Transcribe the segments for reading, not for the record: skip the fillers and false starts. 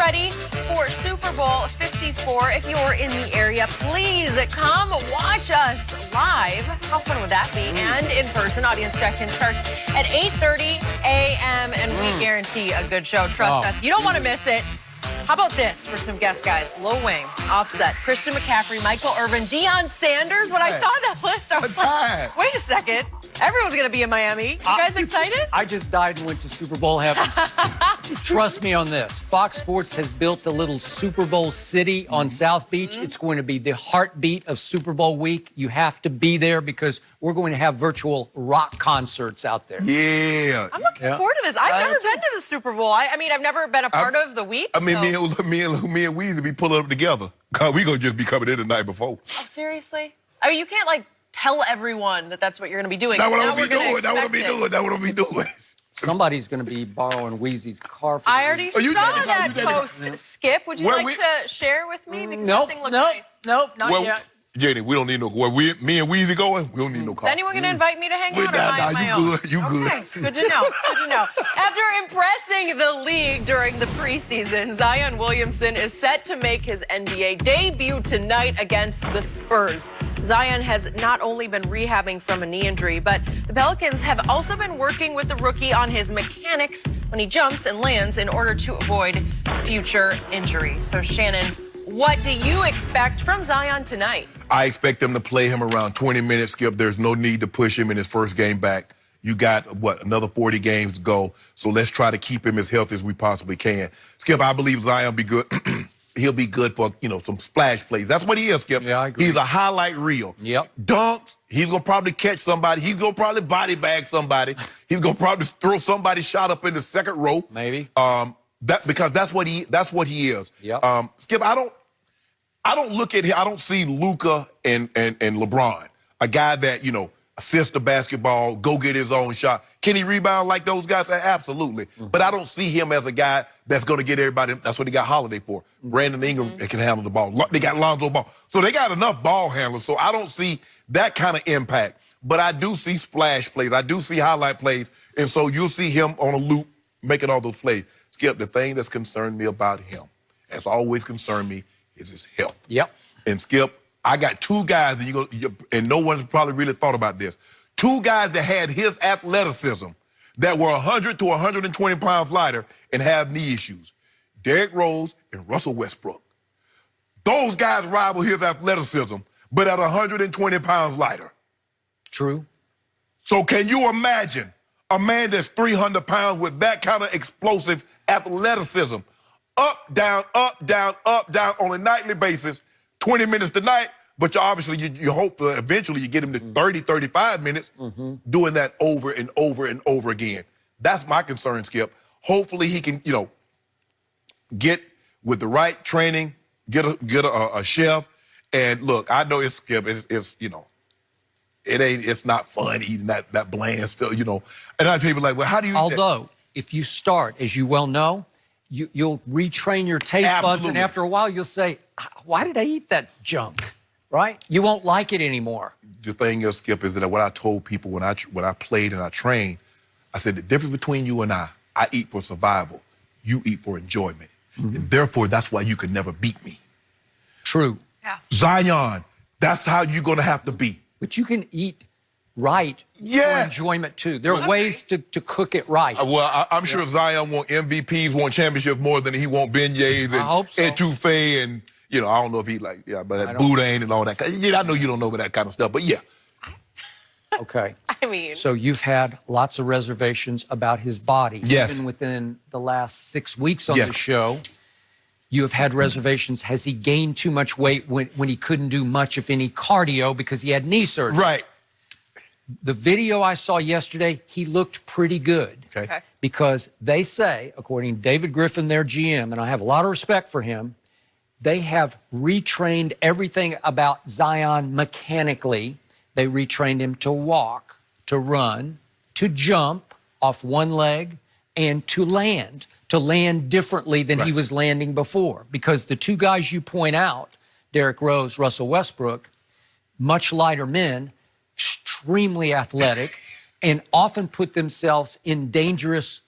ready for Super Bowl 54. If you're in the area, please come watch us live. How fun would that be? And in person, audience check-in starts at 8:30 a.m. and we guarantee a good show. Trust us. You don't want to miss it. How about this for some guest guys? Lil Wayne, Offset, Christian McCaffrey, Michael Irvin, Deion Sanders. When I saw that list, I was like, wait a second. Everyone's going to be in Miami. You guys excited? I just died and went to Super Bowl heaven. Trust me on this. Fox Sports has built a little Super Bowl city on South Beach. It's going to be the heartbeat of Super Bowl week. You have to be there because we're going to have virtual rock concerts out there. Yeah. I'm looking forward to this. I've never been to the Super Bowl. I mean, I've never been a part of the week. I mean, me and Weezy be pulling up together. Cause we gonna just be coming in the night before. Oh, seriously? I mean, you can't, like, tell everyone that that's what you're going to be doing. That's what I'm gonna be doing. That's what I'm gonna be doing. Somebody's going to be borrowing Weezy's car for I already saw that post. Skip, would you Where like to share with me? Because Nope, that thing looks nope, nice. nope, not Well, yet. Jenny, we don't need no. Where me and Weezy going, we don't need no car. Is anyone going to invite me to hang out, or am I Nah, on my you own? good. You good. Okay, good to know. Good to know. After impressing the league during the preseason, Zion Williamson is set to make his NBA debut tonight against the Spurs. Zion has not only been rehabbing from a knee injury, but the Pelicans have also been working with the rookie on his mechanics when he jumps and lands in order to avoid future injuries. So, Shannon, what do you expect from Zion tonight? I expect them to play him around 20 minutes, Skip. There's no need to push him in his first game back. You got, another 40 games to go. So let's try to keep him as healthy as we possibly can. Skip, I believe Zion will be good. He'll be good for, some splash plays. That's what he is, Skip. Yeah, I agree. He's a highlight reel. Yep. Dunks, he's going to probably catch somebody. He's going to probably body bag somebody. He's going to probably throw somebody shot up in the second row. Maybe. Because that's what he is. Yep. Skip, I don't look at him. I don't see Luka and LeBron, a guy that, assists the basketball, go get his own shot. Can he rebound like those guys? Absolutely. But I don't see him as a guy that's going to get everybody. That's what they got Holiday for. Brandon Ingram can handle the ball. They got Lonzo Ball. So they got enough ball handlers. So I don't see that kind of impact. But I do see splash plays. I do see highlight plays. And so you'll see him on a loop making all those plays. Skip, the thing that's concerned me about him, has always concerned me, is his health. Yep. And Skip, I got two guys, and no one's probably really thought about this. Two guys that had his athleticism that were 100 to 120 pounds lighter and have knee issues. Derrick Rose and Russell Westbrook. Those guys rival his athleticism, but at 120 pounds lighter. True. So can you imagine a man that's 300 pounds with that kind of explosive athleticism? Up, down, on a nightly basis, 20 minutes tonight, but you hope eventually you get him to 30, 35 minutes doing that over and over and over again. That's my concern, Skip. Hopefully he can, get with the right training, get a chef. And look, I know it's Skip, it's not fun eating that bland stuff, And I people like, well, how do you Although, if you start, as you well know, you'll retrain your taste buds, and after a while you'll say, why did I eat that junk, right? You won't like it anymore. The thing is, Skip, is that what I told people when I played and I trained, I said the difference between you and I eat for survival. You eat for enjoyment. And therefore, that's why you could never beat me. True. Yeah. Zion, that's how you're going to have to be. But you can eat right for enjoyment, too. There are ways to cook it right. Well, I'm sure Zion wants MVPs, wants championships more than he wants beignets and etouffee and, I don't know if he but that boudin and all that. I know you don't know about that kind of stuff, but yeah. Okay. I mean. So you've had lots of reservations about his body. Yes. Even within the last 6 weeks on the show, you have had reservations. Has he gained too much weight when he couldn't do much, if any, cardio because he had knee surgery? Right. The video I saw yesterday, he looked pretty good. Okay. Because they say, according to David Griffin, their GM, and I have a lot of respect for him, they have retrained everything about Zion mechanically. They retrained him to walk, to run, to jump off one leg, and to land differently than he was landing before. Because the two guys you point out, Derrick Rose, Russell Westbrook, much lighter men, extremely athletic, and often put themselves in dangerous,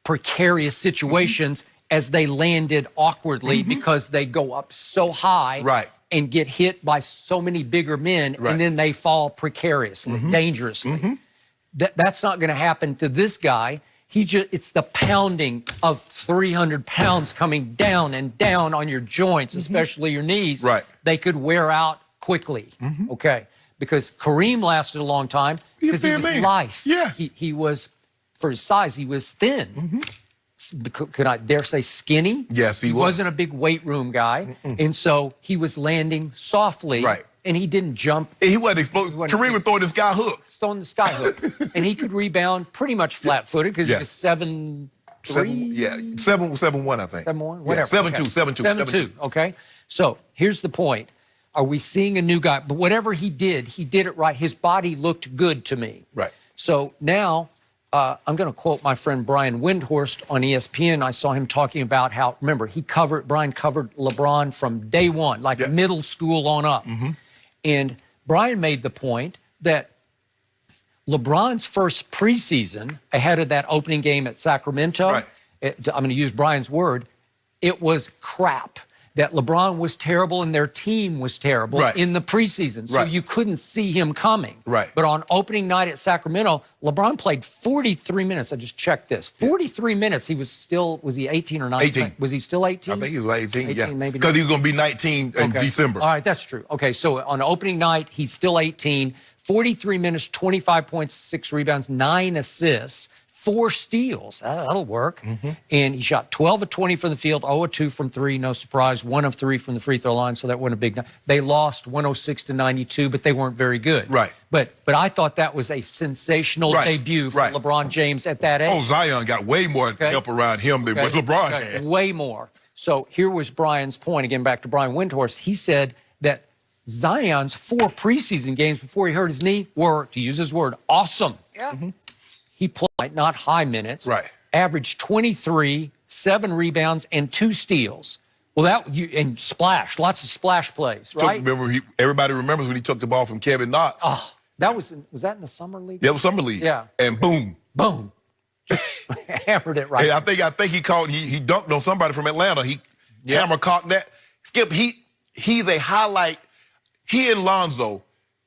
precarious situations as they landed awkwardly because they go up so high and get hit by so many bigger men, and then they fall precariously, dangerously. That's not going to happen to this guy. It's the pounding of 300 pounds coming down and down on your joints, especially your knees. They could wear out quickly, okay? Because Kareem lasted a long time because he was lithe. Yes. He was, for his size, he was thin. Could I dare say skinny? Yes, he was. He wasn't a big weight room guy. And so he was landing softly. And he didn't jump. He wasn't exploding. Kareem was throwing the sky hooks. Throwing the sky hook. And he could rebound pretty much flat-footed because he was 7'3". 7'1", I think. 7'1", whatever. 7'2", 7'2". Okay. So here's the point. Are we seeing a new guy? But whatever he did it right. His body looked good to me. So now I'm going to quote my friend Brian Windhorst on ESPN. I saw him talking about how, remember, Brian covered LeBron from day one, like middle school on up. And Brian made the point that LeBron's first preseason ahead of that opening game at Sacramento, I'm going to use Brian's word, it was crap. That LeBron was terrible and their team was terrible in the preseason. So you couldn't see him coming. But on opening night at Sacramento, LeBron played 43 minutes. I just checked this. 43 minutes. He was he 18 or 19? 18. Was he still 18? I think he was 18, 18 maybe. Because he was going to be 19 in December. All right, that's true. Okay, so on opening night, he's still 18. 43 minutes, 25 points, 6 rebounds, 9 assists. 4 steals. That'll work. And he shot 12 of 20 from the field, 0 of 2 from 3, no surprise, 1 of 3 from the free throw line, so that wasn't a big night. They lost 106-92, but they weren't very good. But I thought that was a sensational debut for LeBron James at that age. Oh, Zion got way more help around him than what LeBron had. Way more. So here was Brian's point, again, back to Brian Windhorst. He said that Zion's 4 preseason games before he hurt his knee were, to use his word, awesome. He played, not high minutes, averaged 23, 7 rebounds, and 2 steals. Well, and splash, lots of splash plays, right? Everybody remembers when he took the ball from Kevin Knox. Oh, was that in the summer league? Yeah, it was summer league. Yeah. And boom. Boom. Hammered it right. Hey, I think he dunked on somebody from Atlanta. He hammer cocked that. Skip, he's a highlight. He and Lonzo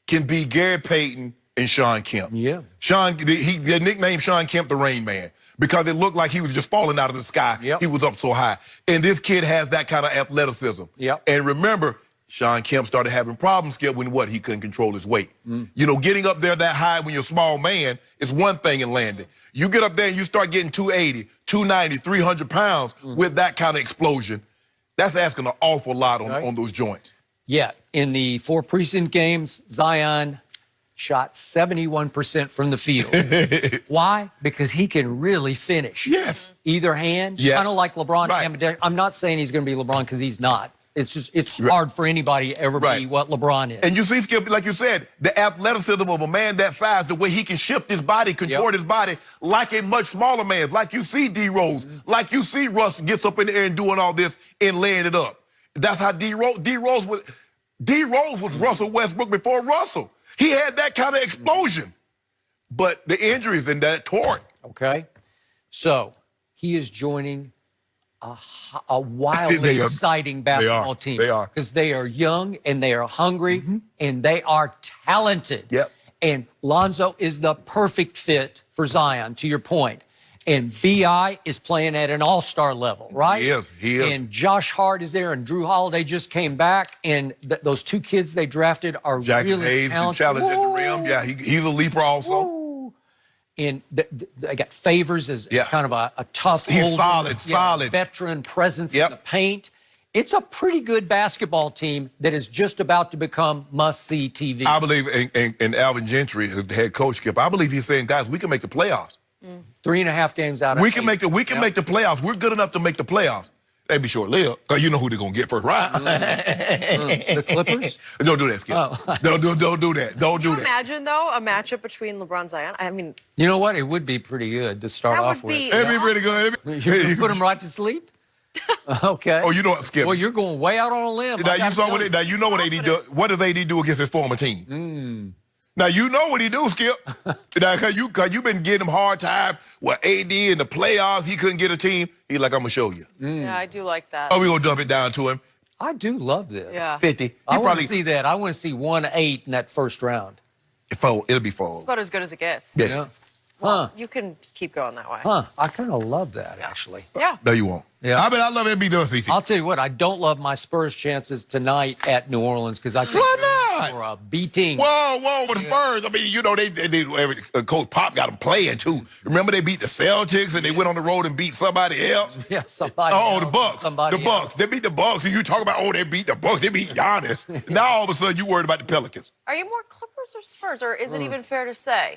can be Gary Payton and Sean Kemp. They nicknamed Sean Kemp the Rain Man because it looked like he was just falling out of the sky. He was up so high. And this kid has that kind of athleticism. And remember, Sean Kemp started having problems, Skip, when he couldn't control his weight. You know, getting up there that high when you're a small man is one thing in landing. You get up there and you start getting 280, 290, 300 pounds with that kind of explosion. That's asking an awful lot on those joints. In the 4 preseason games, Zion shot 71% from the field. Why? Because he can really finish. Either hand, kind of like LeBron. I'm not saying he's going to be LeBron because he's not. It's just, it's hard for anybody to ever be what LeBron is. And you see, Skip, like you said, the athleticism of a man that size, the way he can shift his body, contort his body like a much smaller man, like you see D Rose, like you see Russ gets up in the air and doing all this and laying it up. That's how D Rose was Russell Westbrook before Russell. He had that kind of explosion. But the injuries and that tore it. Okay. So he is joining a wildly exciting basketball team. They are. Because they are young and they are hungry and they are talented. And Lonzo is the perfect fit for Zion, to your point. And B.I. is playing at an all-star level, right? He is. And Josh Hart is there, and Drew Holiday just came back, and those 2 kids they drafted are Jackson really Hayes talented. Challenge at the rim. Yeah, he's a leaper also. And they got Favors as kind of a tough, he's solid veteran presence in the paint. It's a pretty good basketball team that is just about to become must-see TV. I believe in Alvin Gentry, the head coach, Skip. I believe he's saying, guys, we can make the playoffs. 3.5 games out of 8. We can make the playoffs. We're good enough to make the playoffs. They be short-lived because you know who they're gonna get first round. The Clippers? Don't do that, Skip. Don't do that. Don't do that. Imagine though a matchup between LeBron and Zion. I mean, you know what? It would be pretty good to start off with. It'd be pretty good. You put him right to sleep. Okay. Oh, you know what, Skip? Well, you're going way out on a limb. Now you know what AD do. What does AD do against his former team? Now, you know what he do, Skip. Now, cause you been getting him hard time. Well, AD in the playoffs, he couldn't get a team. He's like, I'm going to show you. Yeah, I do like that. Oh, we going to dump it down to him. I do love this. Yeah. 50. I want to see that. I want to see 1-8 in that first round. It'll be fold. It's about as good as it gets. Yeah. Yeah. Well, you can just keep going that way. Huh. I kind of love that, actually. Yeah. No, you won't. Yeah. I love it. Be done, CC. I'll tell you what, I don't love my Spurs chances tonight at New Orleans because I think Why they're not? for a beating. Whoa, but the Spurs, I mean, you know, Coach Pop got them playing, too. Remember they beat the Celtics and they went on the road and beat somebody else? Yeah, somebody Oh, else, the Bucks. somebody The Bucks. else. They beat the Bucks. And you talk about, they beat the Bucks. They beat Giannis. Now, all of a sudden, you worried about the Pelicans. Are you more Clippers or Spurs, or is it even fair to say?